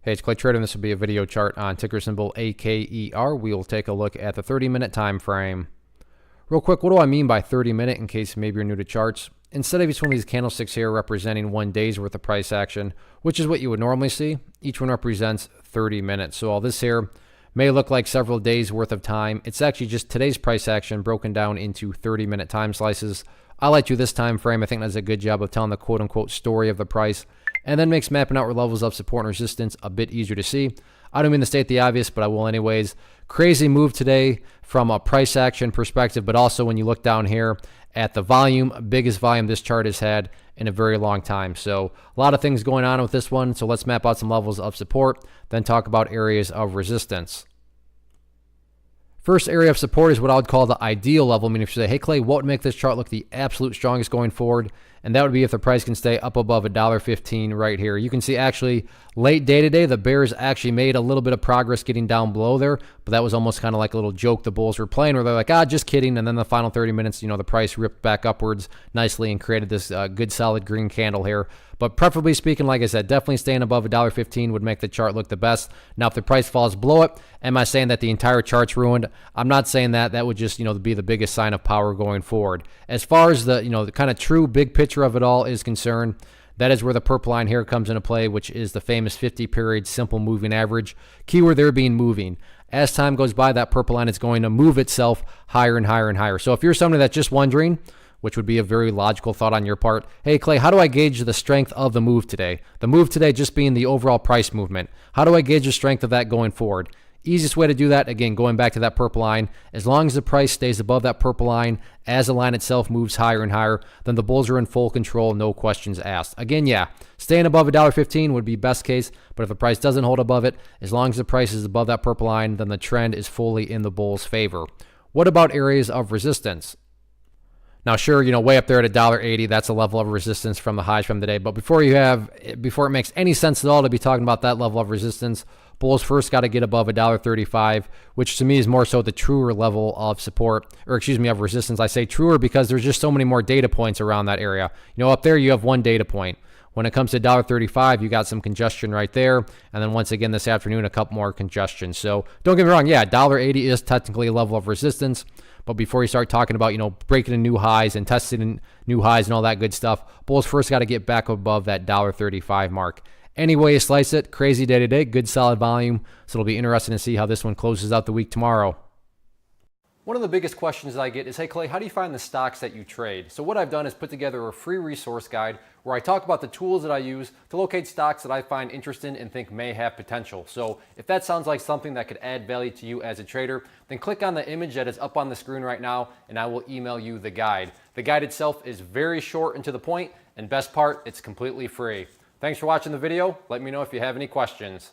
Hey, it's Clay Trader, and this will be a video chart on ticker symbol AKER. We will take a look at the 30-minute time frame. Real quick, what do I mean by 30-minute in case maybe you're new to charts? Instead of each one of these candlesticks here representing 1 day's worth of price action, which is what you would normally see, each one represents 30 minutes. So all this here may look like several days worth of time. It's actually just today's price action broken down into 30-minute time slices. I like to this time frame. I think that's a good job of telling the quote-unquote story of the price, and then makes mapping out levels of support and resistance a bit easier to see. I don't mean to state the obvious, but I will anyways. Crazy move today from a price action perspective, but also when you look down here at the volume, biggest volume this chart has had in a very long time. So a lot of things going on with this one. So let's map out some levels of support, then talk about areas of resistance. First area of support is what I would call the ideal level. I mean, if you say, hey, Clay, what would make this chart look the absolute strongest going forward? And that would be if the price can stay up above $1.15 right here. You can see actually late day today, the bears actually made a little bit of progress getting down below there, but that was almost kind of like a little joke the bulls were playing where they're like, just kidding. And then the final 30 minutes, the price ripped back upwards nicely and created this good solid green candle here. But preferably speaking, like I said, definitely staying above $1.15 would make the chart look the best. Now, if the price falls below it, am I saying that the entire chart's ruined? I'm not saying that. That would just, be the biggest sign of power going forward. As far as the, the kind of true big picture of it all is concerned, that is where the purple line here comes into play, which is the famous 50-period simple moving average. Keyword there being moving. As time goes by, that purple line is going to move itself higher and higher and higher. So if you're somebody that's just wondering, which would be a very logical thought on your part, hey, Clay, how do I gauge the strength of the move today? The move today just being the overall price movement. How do I gauge the strength of that going forward? Easiest way to do that, again, going back to that purple line, as long as the price stays above that purple line, as the line itself moves higher and higher, then the bulls are in full control, no questions asked. Again, yeah, staying above $1.15 would be best case, but if the price doesn't hold above it, as long as the price is above that purple line, then the trend is fully in the bulls' favor. What about areas of resistance? Now, sure, way up there at $1.80, that's a level of resistance from the highs from today. But before it makes any sense at all to be talking about that level of resistance, bulls first got to get above $1.35, which to me is more so the truer level of support, or excuse me, of resistance. I say truer because there's just so many more data points around that area. Up there you have one data point. When it comes to $1.35, you got some congestion right there. And then once again this afternoon, a couple more congestion. So don't get me wrong, yeah, $1.80 is technically a level of resistance. But before you start talking about, breaking in new highs and testing in new highs and all that good stuff, bulls first got to get back above that $1.35 mark. Anyway you slice it, crazy day today, good solid volume. So it'll be interesting to see how this one closes out the week tomorrow. One of the biggest questions that I get is, hey Clay, how do you find the stocks that you trade? So what I've done is put together a free resource guide where I talk about the tools that I use to locate stocks that I find interesting and think may have potential. So if that sounds like something that could add value to you as a trader, then click on the image that is up on the screen right now and I will email you the guide. The guide itself is very short and to the point, and best part, it's completely free. Thanks for watching the video. Let me know if you have any questions.